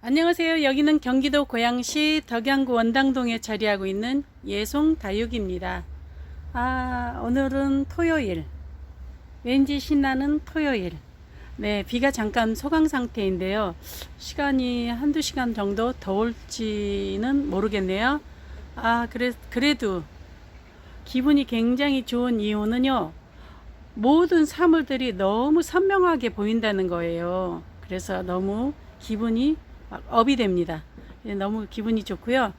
안녕하세요. 여기는 경기도 고양시 덕양구 원당동에 자리하고 있는 예송다육입니다. 오늘은 토요일. 왠지 신나는 토요일. 네, 비가 잠깐 소강 상태인데요. 시간이 한두 시간 정도 더 올지는 모르겠네요. 그래도 기분이 굉장히 좋은 이유는요. 모든 사물들이 너무 선명하게 보인다는 거예요. 그래서 너무 기분이 막 업이 됩니다. 너무 기분이 좋고요.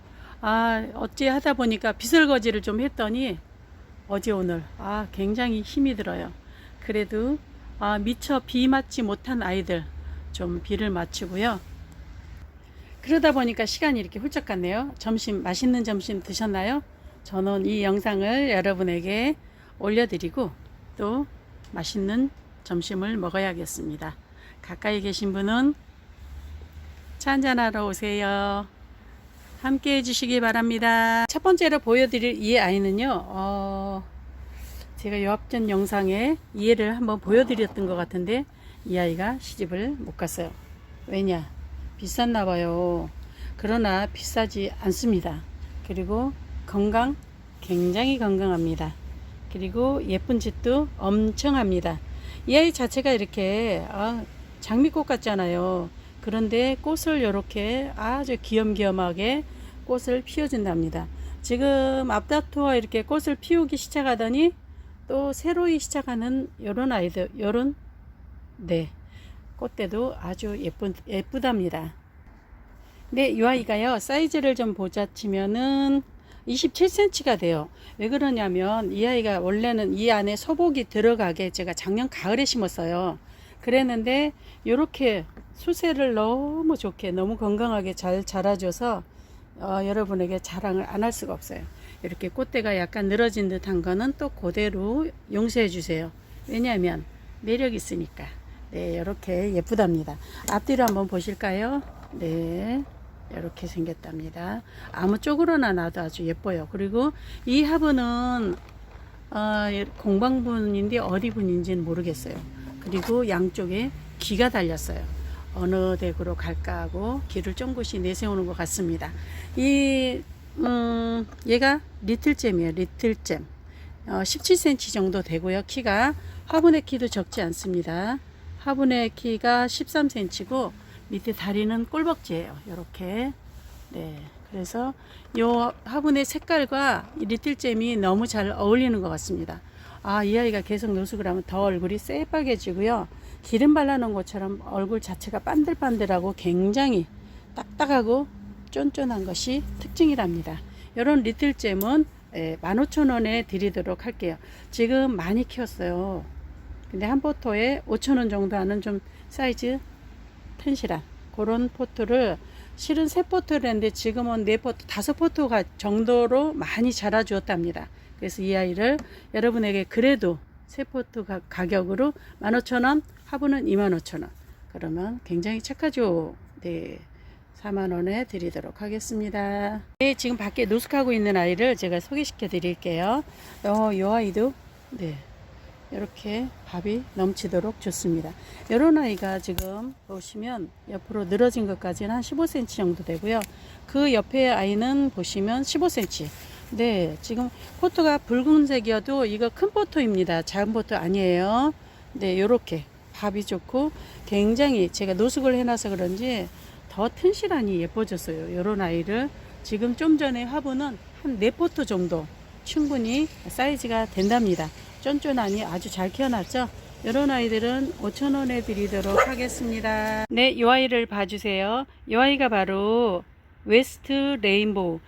어찌 하다 보니까 비설거지를 좀 했더니 어제 오늘 굉장히 힘이 들어요. 그래도 미처 비 맞지 못한 아이들 좀 비를 맞추고요. 그러다 보니까 시간이 이렇게 훌쩍 갔네요. 맛있는 점심 드셨나요? 저는 이 영상을 여러분에게 올려드리고 또 맛있는 점심을 먹어야겠습니다. 가까이 계신 분은 차 한잔하러 오세요. 함께 해주시기 바랍니다. 첫 번째로 보여드릴 이 아이는요, 제가 요 앞전 영상에 이 애를 한번 보여드렸던 것 같은데 이 아이가 시집을 못 갔어요. 왜냐? 비쌌나 봐요. 그러나 비싸지 않습니다. 그리고 건강 굉장히 건강합니다. 그리고 예쁜 짓도 엄청 합니다. 이 아이 자체가 이렇게 장미꽃 같잖아요. 그런데 꽃을 이렇게 아주 귀염귀염하게 꽃을 피워준답니다. 지금 앞다투어 이렇게 꽃을 피우기 시작하더니 또 새로이 시작하는 요런 아이들, 꽃대도 아주 예쁘답니다. 네, 이 아이가요, 사이즈를 좀 보자치면은 27cm가 돼요. 왜 그러냐면 이 아이가 원래는 이 안에 소복이 들어가게 제가 작년 가을에 심었어요. 그랬는데 이렇게 수세를 너무 좋게 너무 건강하게 잘 자라줘서 여러분에게 자랑을 안 할 수가 없어요. 이렇게 꽃대가 약간 늘어진 듯한 거는 또 그대로 용서해 주세요. 왜냐하면 매력 있으니까. 네, 이렇게 예쁘답니다. 앞뒤로 한번 보실까요? 네, 이렇게 생겼답니다. 아무 쪽으로나 놔도 아주 예뻐요. 그리고 이 화분은 공방분인데 어디 분인지는 모르겠어요. 그리고 양쪽에 귀가 달렸어요. 어느 댁으로 갈까 하고 귀를 쫑긋이 내세우는 것 같습니다. 얘가 리틀잼이에요. 리틀잼. 17cm 정도 되고요. 키가 화분의 키도 적지 않습니다. 화분의 키가 13cm고 밑에 다리는 꿀벅지예요. 이렇게. 네. 그래서 요 화분의 색깔과 리틀잼이 너무 잘 어울리는 것 같습니다. 이 아이가 계속 노숙을 하면 더 얼굴이 새빨개지고요. 기름 발라놓은 것처럼 얼굴 자체가 반들반들하고 굉장히 딱딱하고 쫀쫀한 것이 특징이랍니다. 이런 리틀잼은 15,000원에 드리도록 할게요. 지금 많이 키웠어요. 근데 한 포토에 5,000원 정도 하는 좀 사이즈 튼실한 그런 포토를 실은 3포토를 했는데 지금은 4포토, 5포토 정도로 많이 자라 주었답니다. 그래서 이 아이를 여러분에게 그래도 3포트 가격으로 15,000원, 화분은 25,000원. 그러면 굉장히 착하죠. 네, 4만원에 드리도록 하겠습니다. 네, 지금 밖에 노숙하고 있는 아이를 제가 소개시켜 드릴게요. 이 아이도 네, 이렇게 밥이 넘치도록 좋습니다. 이런 아이가 지금 보시면 옆으로 늘어진 것까지는 한 15cm 정도 되고요. 그 옆에 아이는 보시면 15cm. 네, 지금 포토가 붉은색이어도 이거 큰 포토입니다. 작은 포토 아니에요. 네, 요렇게 밥이 좋고 굉장히 제가 노숙을 해놔서 그런지 더 튼실하니 예뻐졌어요. 요런 아이를 지금 좀 전에 화분은 한 4포토 정도 충분히 사이즈가 된답니다. 쫀쫀하니 아주 잘 키워놨죠. 이런 아이들은 5,000원에 드리도록 하겠습니다. 네, 이 아이를 봐주세요. 이 아이가 바로 웨스트 레인보우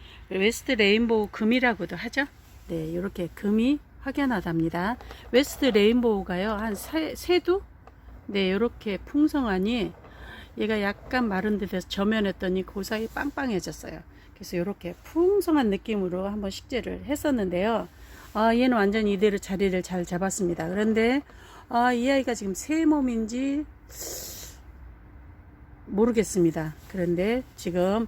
금이라고도 하죠. 네, 이렇게 금이 확연하답니다. 웨스트 레인보우가요, 한 세두? 네, 이렇게 풍성하니 얘가 약간 마른 듯해서 저면했더니 그 사이 빵빵해졌어요. 그래서 이렇게 풍성한 느낌으로 한번 식재를 했었는데요. 얘는 완전히 이대로 자리를 잘 잡았습니다. 그런데 이 아이가 지금 새 몸인지 모르겠습니다. 그런데 지금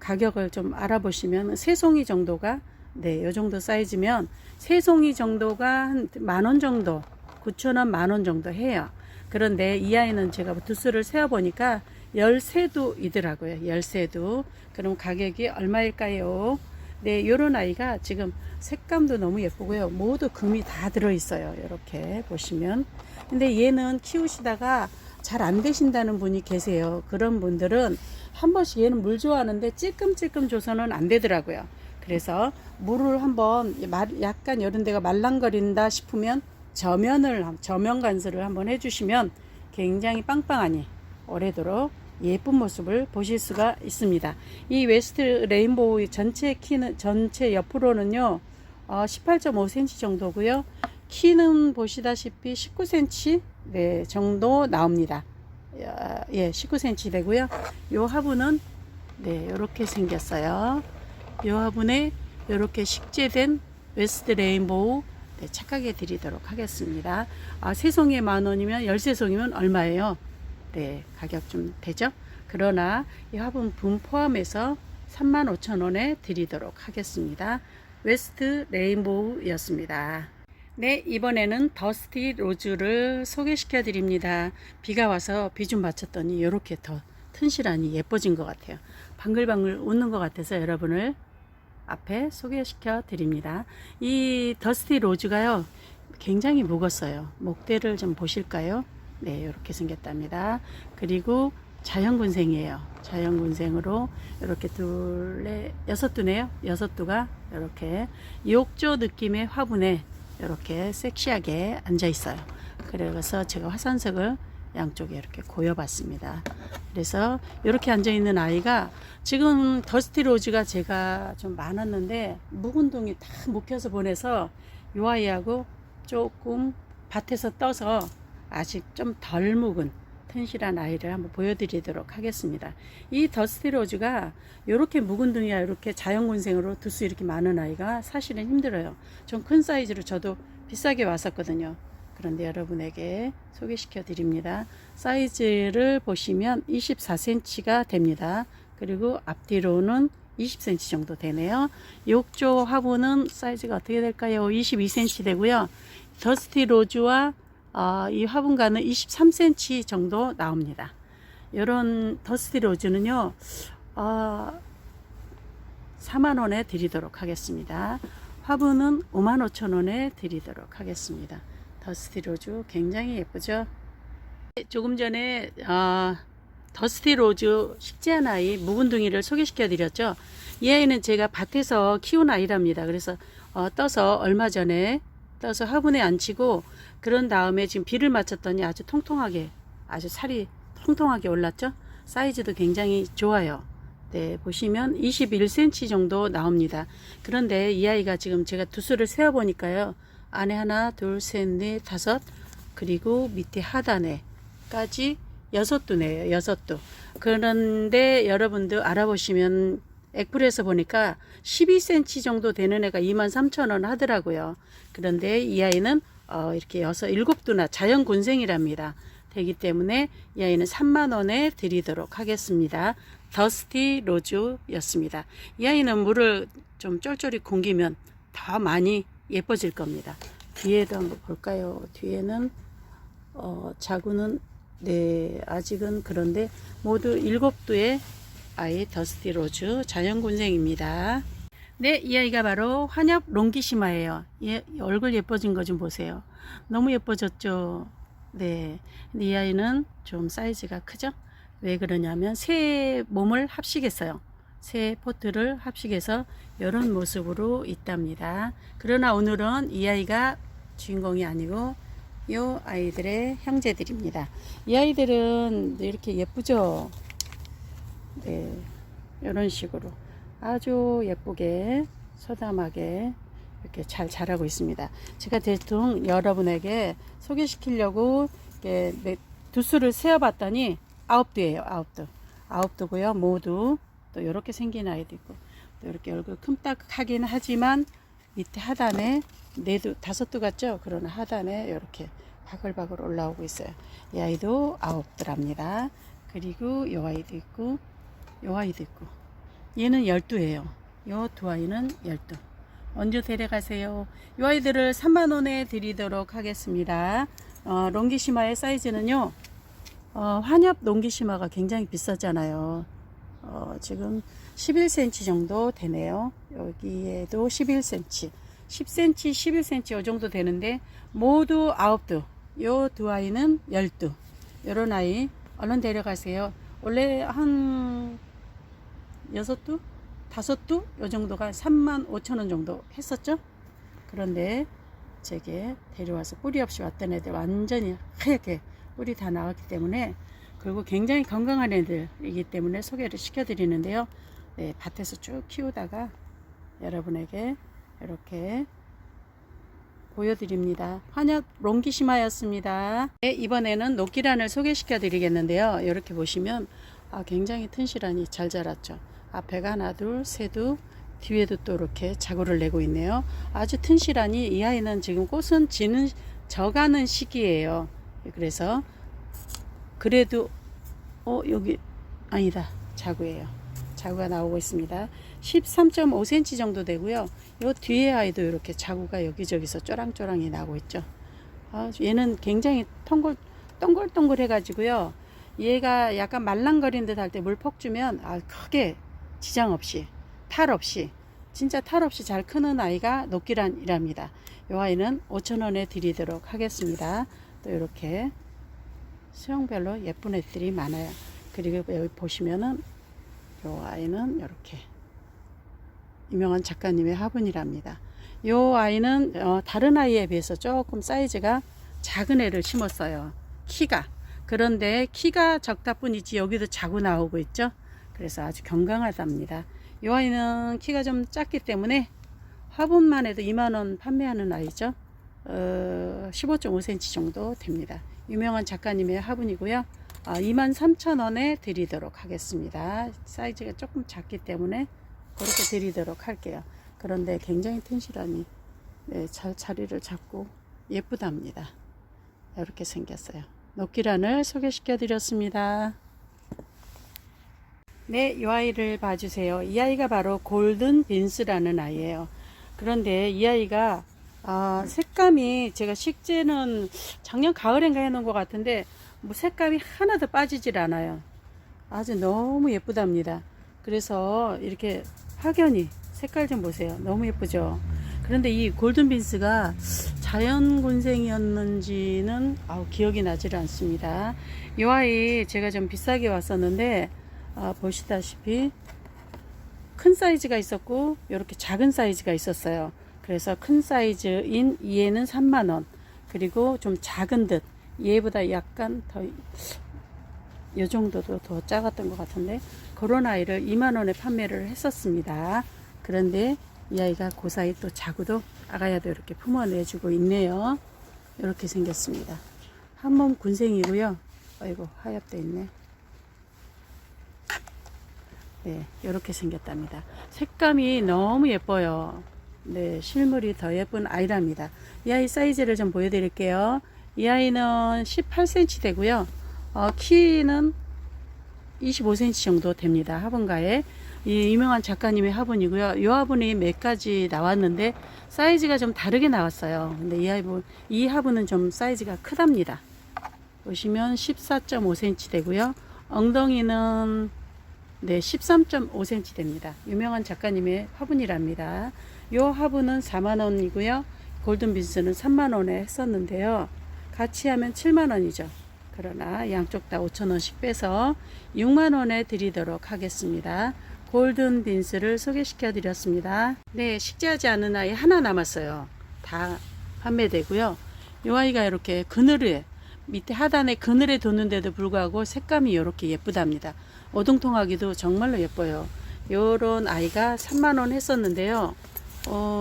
가격을 좀 알아보시면 세 송이 정도가 요 정도 사이즈면 세 송이 정도가 한 10,000원 정도, 9,000원, 10,000원 정도 해요. 그런데 이 아이는 제가 두수를 세어 보니까 13두이더라고요. 13두. 그럼 가격이 얼마일까요? 네, 요런 아이가 지금 색감도 너무 예쁘고요. 모두 금이 다 들어있어요. 이렇게 보시면. 근데 얘는 키우시다가 잘 안 되신다는 분이 계세요. 그런 분들은 한 번씩, 얘는 물 좋아하는데 찔끔찔끔 줘서는 안 되더라고요. 그래서 물을 한번 약간 이런 데가 말랑거린다 싶으면 저면 관수를 한번 해주시면 굉장히 빵빵하니 오래도록 예쁜 모습을 보실 수가 있습니다. 이 웨스트 레인보우 전체 키는, 전체 옆으로는요 18.5cm 정도고요. 키는 보시다시피 19cm 네, 정도 나옵니다. 예, 19cm 되고요. 요 화분은 네, 이렇게 생겼어요. 요 화분에 이렇게 식재된 웨스트 레인보우 네, 착하게 드리도록 하겠습니다. 세 송이에 10,000원이면 13송이면 얼마예요? 네, 가격 좀 되죠? 그러나 이 화분분 포함해서 35,000원에 드리도록 하겠습니다. 웨스트 레인보우였습니다. 네, 이번에는 더스티 로즈를 소개시켜 드립니다. 비가 와서 비 좀 맞췄더니 이렇게 더 튼실하니 예뻐진 것 같아요. 방글방글 웃는 것 같아서 여러분을 앞에 소개시켜 드립니다. 이 더스티 로즈가요 굉장히 묵었어요. 목대를 좀 보실까요? 네, 이렇게 생겼답니다. 그리고 자연군생이에요. 자연군생으로 이렇게 여섯 두네요. 여섯 두가 이렇게 욕조 느낌의 화분에 이렇게 섹시하게 앉아 있어요. 그래서 제가 화산석을 양쪽에 이렇게 고여봤습니다. 그래서 이렇게 앉아 있는 아이가 지금 더스티 로즈가 제가 좀 많았는데 묵은 동이 다 묵혀서 보내서 이 아이하고 조금 밭에서 떠서 아직 좀 덜 묵은 튼실한 아이를 한번 보여드리도록 하겠습니다. 이 더스티 로즈가 이렇게 묵은 등이야 이렇게 자연군생으로 두수 이렇게 많은 아이가 사실은 힘들어요. 좀 큰 사이즈로 저도 비싸게 왔었거든요. 그런데 여러분에게 소개시켜 드립니다. 사이즈를 보시면 24cm가 됩니다. 그리고 앞뒤로는 20cm 정도 되네요. 욕조 화분은 사이즈가 어떻게 될까요? 22cm 되고요. 더스티 로즈와 이 화분과는 23cm 정도 나옵니다. 이런 더스티 로즈는요 4만원에 드리도록 하겠습니다. 화분은 55,000원에 드리도록 하겠습니다. 더스티 로즈 굉장히 예쁘죠? 조금 전에 더스티 로즈 식재한 아이 묵은둥이를 소개시켜 드렸죠. 이 아이는 제가 밭에서 키운 아이랍니다. 그래서 떠서 얼마 전에 떠서 화분에 앉히고 그런 다음에 지금 비를 맞췄더니 아주 통통하게, 아주 살이 통통하게 올랐죠. 사이즈도 굉장히 좋아요. 네, 보시면 21cm 정도 나옵니다. 그런데 이 아이가 지금 제가 두수를 세어 보니까요, 안에 하나 둘 셋 넷 다섯, 그리고 밑에 하단에까지 6두네요. 6두. 그런데 여러분들 알아보시면 액불에서 보니까 12cm 정도 되는 애가 23,000원 하더라고요. 그런데 이 아이는 이렇게 7두나 자연군생이랍니다. 되기 때문에 이 아이는 3만원에 드리도록 하겠습니다. 더스티 로즈였습니다. 이 아이는 물을 좀 쫄쫄이 공기면 더 많이 예뻐질 겁니다. 뒤에도 한번 볼까요? 뒤에는 자구는 네, 아직은 그런데 모두 7두의 아이 더스티 로즈 자연군생입니다. 네, 이 아이가 바로 환엽 롱기시마예요. 얼굴 예뻐진 거 좀 보세요. 너무 예뻐졌죠? 네. 근데 이 아이는 좀 사이즈가 크죠? 왜 그러냐면 새 몸을 합식했어요. 새 포트를 합식해서 이런 모습으로 있답니다. 그러나 오늘은 이 아이가 주인공이 아니고 이 아이들의 형제들입니다. 이 아이들은 이렇게 예쁘죠? 네, 이런 식으로 아주 예쁘게 소담하게 이렇게 잘 자라고 있습니다. 제가 대충 여러분에게 소개시키려고 두수를 세어 봤더니 9두예요. 9두고요. 모두 또 이렇게 생긴 아이도 있고 또 이렇게 얼굴 큼딱하긴 하지만 밑에 하단에 5두 같죠? 그러나 하단에 이렇게 바글바글 올라오고 있어요. 이 아이도 9두랍니다. 그리고 이 아이도 있고 이 아이도 있고 얘는 12예요. 이 두 아이는 12. 언제 데려가세요? 이 아이들을 3만원에 드리도록 하겠습니다. 롱기시마의 사이즈는요 환엽 농기심화가 굉장히 비싸잖아요. 지금 11cm 정도 되네요. 여기에도 11cm, 10cm, 11cm 이 정도 되는데 모두 9두, 요 두 아이는 12. 요런 아이 얼른 데려가세요. 원래 한 6두? 5두? 요 정도가 35,000원 정도 했었죠. 그런데 제게 데려와서 뿌리 없이 왔던 애들 완전히 하얗게 뿌리 다 나왔기 때문에, 그리고 굉장히 건강한 애들이기 때문에 소개를 시켜드리는데요. 네, 밭에서 쭉 키우다가 여러분에게 이렇게 보여드립니다. 환엽 롱기시마였습니다. 네, 이번에는 녹기란을 소개시켜 드리겠는데요. 이렇게 보시면 굉장히 튼실하니 잘 자랐죠. 앞에가 하나, 둘, 셋두, 뒤에도 또 이렇게 자구를 내고 있네요. 아주 튼실하니 이 아이는 지금 꽃은 져가는 시기예요. 그래서 그래도 여기 아니다, 자구예요. 자구가 나오고 있습니다. 13.5cm 정도 되고요. 요 뒤에 아이도 이렇게 자구가 여기저기서 쪼랑쪼랑이 나고 있죠. 얘는 굉장히 동글동글 해가지고요. 얘가 약간 말랑거린 듯 할 때 물 퍽 주면 크게 지장 없이, 탈 없이, 진짜 탈 없이 잘 크는 아이가 녹기란이랍니다. 이 아이는 5,000원에 드리도록 하겠습니다. 또 이렇게 수영별로 예쁜 애들이 많아요. 그리고 여기 보시면은 이 아이는 이렇게 유명한 작가님의 화분이랍니다. 이 아이는 다른 아이에 비해서 조금 사이즈가 작은 애를 심었어요. 키가. 그런데 키가 적다 뿐이지 여기도 자구 나오고 있죠. 그래서 아주 건강하답니다. 이 아이는 키가 좀 작기 때문에 화분만 해도 2만원 판매하는 아이죠. 15.5cm 정도 됩니다. 유명한 작가님의 화분이고요. 23,000원에 드리도록 하겠습니다. 사이즈가 조금 작기 때문에 그렇게 드리도록 할게요. 그런데 굉장히 튼실하니 잘 자리를 잡고 예쁘답니다. 이렇게 생겼어요. 녹기란을 소개시켜 드렸습니다. 네, 이 아이를 봐주세요. 이 아이가 바로 골든 빈스라는 아이예요. 그런데 이 아이가 색감이, 제가 식재는 작년 가을인가 해놓은 것 같은데 뭐 색감이 하나도 빠지질 않아요. 아주 너무 예쁘답니다. 그래서 이렇게 확연히 색깔 좀 보세요. 너무 예쁘죠. 그런데 이 골든 빈스가 자연군생이었는지는 기억이 나질 않습니다. 이 아이 제가 좀 비싸게 왔었는데 보시다시피 큰 사이즈가 있었고 이렇게 작은 사이즈가 있었어요. 그래서 큰 사이즈인 얘는 3만원, 그리고 좀 작은 듯 얘보다 약간 더 이 정도도 더 작았던 것 같은데 그런 아이를 2만원에 판매를 했었습니다. 그런데 이 아이가 그 사이 또 자구도 아가야도 이렇게 품어내주고 있네요. 이렇게 생겼습니다. 한몸 군생이고요. 아이고 하얗게 있네. 네, 이렇게 생겼답니다. 색감이 너무 예뻐요. 네, 실물이 더 예쁜 아이랍니다. 이 아이 사이즈를 좀 보여드릴게요. 이 아이는 18cm 되고요. 키는 25cm 정도 됩니다. 화분가에. 이 유명한 작가님의 화분이고요. 이 화분이 몇 가지 나왔는데 사이즈가 좀 다르게 나왔어요. 근데 이 화분은 좀 사이즈가 크답니다. 보시면 14.5cm 되고요. 엉덩이는 13.5cm 됩니다. 유명한 작가님의 화분이랍니다. 이 화분은 4만원이고요. 골든빈스는 3만원에 했었는데요. 같이 하면 7만원이죠. 그러나 양쪽 다 5,000원씩 빼서 6만원에 드리도록 하겠습니다. 골든빈스를 소개시켜 드렸습니다. 네, 식재하지 않은 아이 하나 남았어요. 다 판매되고요. 이 아이가 이렇게 그늘에, 밑에 하단에 그늘에 뒀는데도 불구하고 색감이 이렇게 예쁘답니다. 오동통하기도 정말로 예뻐요. 요런 아이가 3만원 했었는데요.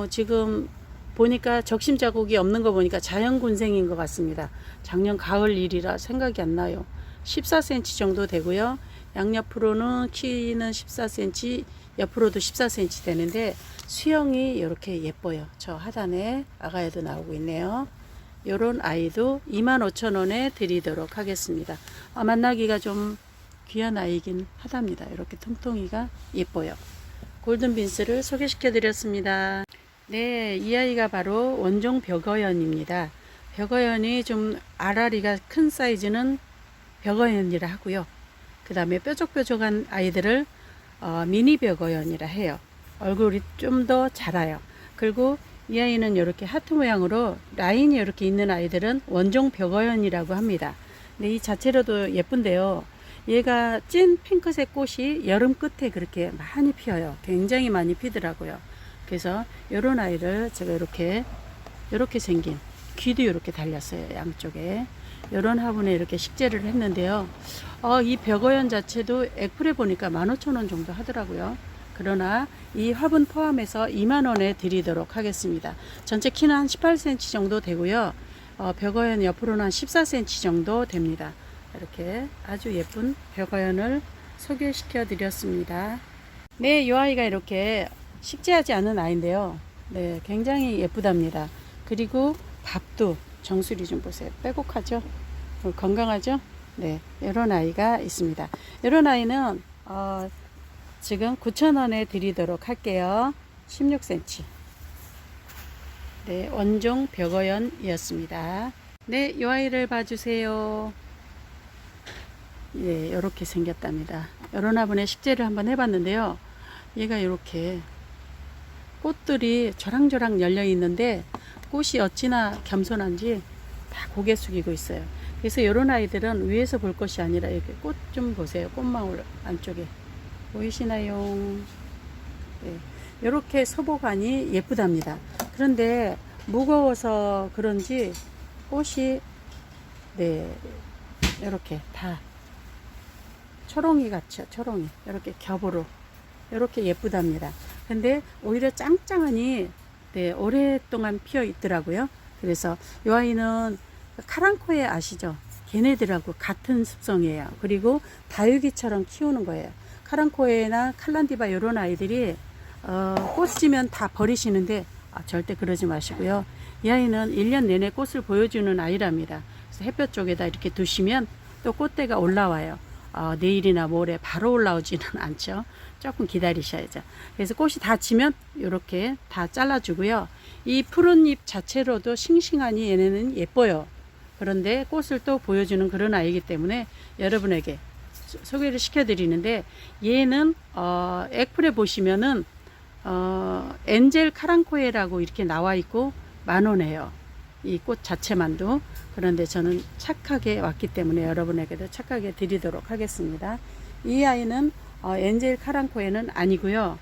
지금 보니까 적심 자국이 없는 거 보니까 자연군생인 것 같습니다. 작년 가을 일이라 생각이 안 나요. 14cm 정도 되고요. 양옆으로는 키는 14cm, 옆으로도 14cm 되는데 수영이 이렇게 예뻐요. 저 하단에 아가야도 나오고 있네요. 요런 아이도 25,000원에 드리도록 하겠습니다. 만나기가 좀 귀한 아이긴 하답니다. 이렇게 통통이가 예뻐요. 골든빈스를 소개시켜 드렸습니다. 네, 이 아이가 바로 원종 벽어연입니다. 벽어연이 좀 알아리가 큰 사이즈는 벽어연이라 하고요. 그 다음에 뾰족뾰족한 아이들을 미니 벽어연이라 해요. 얼굴이 좀 더 자라요. 그리고 이 아이는 이렇게 하트 모양으로 라인이 이렇게 있는 아이들은 원종 벽어연이라고 합니다. 근데 이 자체로도 예쁜데요. 얘가 찐 핑크색 꽃이 여름 끝에 그렇게 많이 피어요. 굉장히 많이 피더라고요. 그래서 이런 아이를 제가 이렇게 생긴 귀도 이렇게 달렸어요. 양쪽에 이런 화분에 이렇게 식재를 했는데요. 이 벽어연 자체도 액풀에 보니까 15,000원 정도 하더라고요. 그러나 이 화분 포함해서 20,000원에 드리도록 하겠습니다. 전체 키는 한 18cm 정도 되고요. 벽어연 옆으로는 한 14cm 정도 됩니다. 이렇게 아주 예쁜 벽어연을 소개시켜 드렸습니다. 네, 이 아이가 이렇게 식재하지 않은 아이인데요. 네, 굉장히 예쁘답니다. 그리고 밥도 정수리 좀 보세요. 빼곡하죠? 건강하죠? 네, 이런 아이가 있습니다. 이런 아이는 지금 9,000원에 드리도록 할게요. 16cm. 네, 원종 벽어연이었습니다. 네, 이 아이를 봐주세요. 예, 이렇게 생겼답니다. 이런 화분에 식재를 한번 해봤는데요. 얘가 이렇게 꽃들이 조랑조랑 열려 있는데 꽃이 어찌나 겸손한지 다 고개 숙이고 있어요. 그래서 이런 아이들은 위에서 볼 것이 아니라 이렇게 꽃 좀 보세요. 꽃망울 안쪽에 보이시나요? 네, 이렇게 소보관이 예쁘답니다. 그런데 무거워서 그런지 꽃이 네, 이렇게 다 초롱이 같죠. 초롱이 이렇게 겹으로 이렇게 예쁘답니다. 근데 오히려 짱짱하니 네, 오랫동안 피어 있더라고요. 그래서 이 아이는 카랑코에 아시죠? 걔네들하고 같은 습성이에요. 그리고 다육이처럼 키우는 거예요. 카랑코에나 칼란디바 이런 아이들이 꽃 지면 다 버리시는데 절대 그러지 마시고요. 이 아이는 1년 내내 꽃을 보여주는 아이랍니다. 그래서 햇볕 쪽에다 이렇게 두시면 또 꽃대가 올라와요. 내일이나 모레 바로 올라오지는 않죠. 조금 기다리셔야죠. 그래서 꽃이 다 지면 이렇게 다 잘라주고요. 이 푸른 잎 자체로도 싱싱하니 얘네는 예뻐요. 그런데 꽃을 또 보여주는 그런 아이이기 때문에 여러분에게 소개를 시켜드리는데, 얘는 액풀에 보시면은 엔젤 카랑코에라고 이렇게 나와 있고 10,000원이에요. 이 꽃 자체만도. 그런데 저는 착하게 왔기 때문에 여러분에게도 착하게 드리도록 하겠습니다. 이 아이는 엔젤 카랑코에는 아니고요.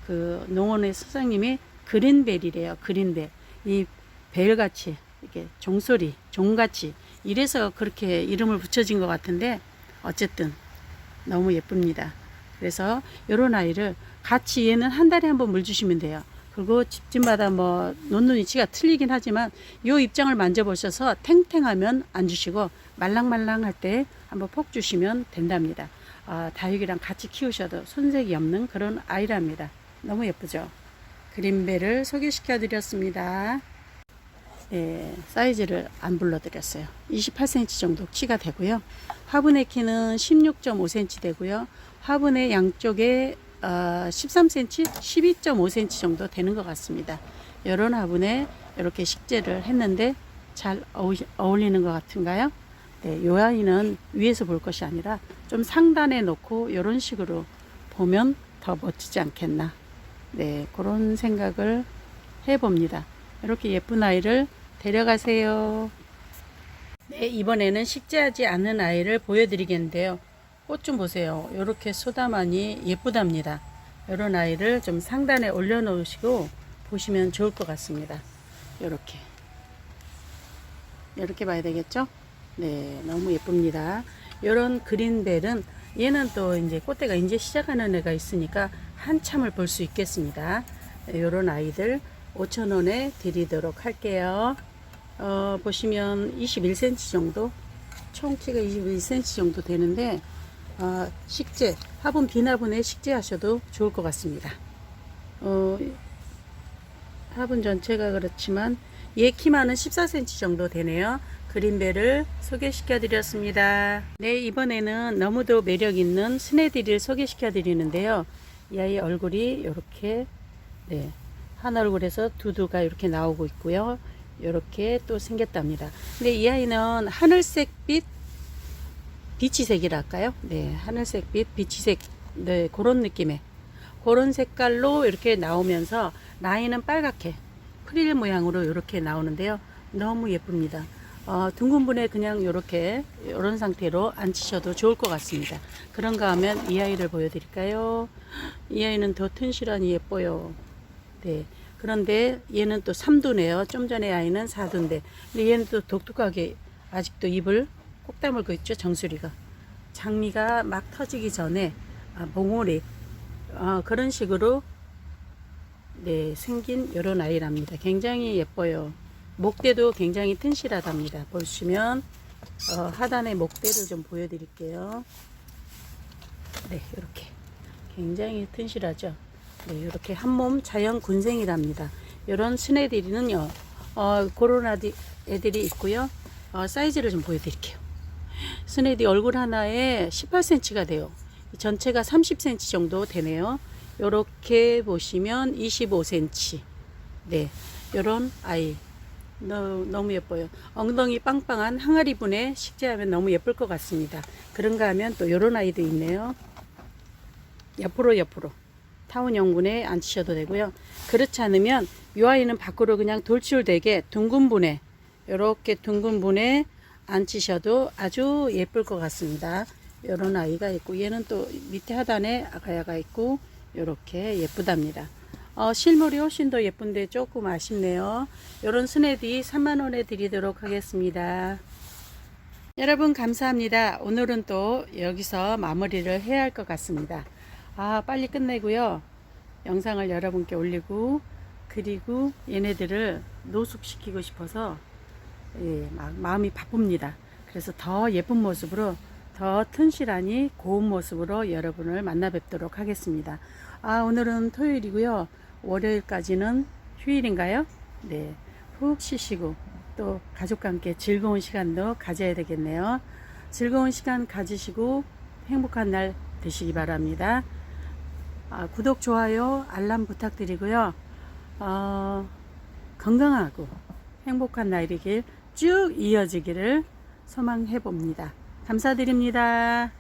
그 농원의 사장님이 그린벨이래요. 그린벨. 이 벨같이 이렇게 종소리, 종같이 이래서 그렇게 이름을 붙여진 것 같은데 어쨌든 너무 예쁩니다. 그래서 이런 아이를 같이 얘는 한 달에 한 번 물 주시면 돼요. 그리고 집집마다 뭐 놓는 위치가 틀리긴 하지만 요 입장을 만져보셔서 탱탱하면 안 주시고 말랑말랑할 때 한번 폭 주시면 된답니다. 다육이랑 같이 키우셔도 손색이 없는 그런 아이랍니다. 너무 예쁘죠? 그린벨을 소개시켜 드렸습니다. 예, 사이즈를 안 불러드렸어요. 28cm 정도 키가 되고요. 화분의 키는 16.5cm 되고요. 화분의 양쪽에 13cm, 12.5cm 정도 되는 것 같습니다. 이런 화분에 이렇게 식재를 했는데 잘 어울리는 것 같은가요? 네, 이 아이는 위에서 볼 것이 아니라 좀 상단에 놓고 이런 식으로 보면 더 멋지지 않겠나. 네, 그런 생각을 해봅니다. 이렇게 예쁜 아이를 데려가세요. 네, 이번에는 식재하지 않은 아이를 보여드리겠는데요. 꽃 좀 보세요. 이렇게 소다만이 예쁘답니다. 이런 아이를 좀 상단에 올려 놓으시고 보시면 좋을 것 같습니다. 이렇게 봐야 되겠죠? 네, 너무 예쁩니다. 이런 그린벨은 얘는 또 이제 꽃대가 이제 시작하는 애가 있으니까 한참을 볼 수 있겠습니다. 이런 아이들 5,000원에 드리도록 할게요. 보시면 21cm 정도, 총 키가 21cm 정도 되는데 식재, 화분 비나분에 식재하셔도 좋을 것 같습니다. 화분 전체가 그렇지만 얘 키만은 14cm 정도 되네요. 그린벨을 소개시켜 드렸습니다. 네, 이번에는 너무도 매력 있는 스네디를 소개시켜 드리는데요. 이 아이 얼굴이 이렇게 네, 한 얼굴에서 두두가 이렇게 나오고 있고요. 이렇게 또 생겼답니다. 근데 이 아이는 하늘색빛 비치색이랄까요? 네, 하늘색빛, 비치색, 네, 그런 느낌의 그런 색깔로 이렇게 나오면서 라인은 빨갛게 프릴 모양으로 이렇게 나오는데요. 너무 예쁩니다. 둥근 분에 그냥 이렇게 이런 상태로 앉히셔도 좋을 것 같습니다. 그런가 하면 이 아이를 보여드릴까요? 이 아이는 더 튼실하니 예뻐요. 네. 그런데 얘는 또 3두네요. 좀 전에 아이는 4두인데 얘는 또 독특하게 아직도 입을 꼭 다물고 있죠. 정수리가. 장미가 막 터지기 전에 몽오리 그런 식으로 네, 생긴 이런 아이랍니다. 굉장히 예뻐요. 목대도 굉장히 튼실하답니다. 보시면 하단의 목대를 좀 보여드릴게요. 네, 이렇게 굉장히 튼실하죠. 네, 이렇게 한몸 자연 군생이랍니다. 이런 스네들이는요, 그런 애들이 있고요. 사이즈를 좀 보여드릴게요. 스네디 얼굴 하나에 18cm가 돼요. 전체가 30cm 정도 되네요. 이렇게 보시면 25cm. 네, 요런 아이 너무 예뻐요. 엉덩이 빵빵한 항아리 분에 식재하면 너무 예쁠 것 같습니다. 그런가 하면 또 요런 아이도 있네요. 옆으로 타운 영분에 앉히셔도 되고요. 그렇지 않으면 이 아이는 밖으로 그냥 돌출되게 둥근 분에 이렇게 둥근 분에 앉히셔도 아주 예쁠 것 같습니다. 이런 아이가 있고 얘는 또 밑에 하단에 아가야가 있고 이렇게 예쁘답니다. 실물이 훨씬 더 예쁜데 조금 아쉽네요. 이런 스네디 3만원에 드리도록 하겠습니다. 여러분 감사합니다. 오늘은 또 여기서 마무리를 해야 할 것 같습니다. 빨리 끝내고요. 영상을 여러분께 올리고 그리고 얘네들을 노숙시키고 싶어서 마음이 바쁩니다. 그래서 더 예쁜 모습으로 더 튼실하니 고운 모습으로 여러분을 만나 뵙도록 하겠습니다. 오늘은 토요일이고요. 월요일까지는 휴일인가요? 네. 푹 쉬시고 또 가족과 함께 즐거운 시간도 가져야 되겠네요. 즐거운 시간 가지시고 행복한 날 되시기 바랍니다. 구독, 좋아요, 알람 부탁드리고요. 건강하고 행복한 날이길 쭉 이어지기를 소망해 봅니다. 감사드립니다.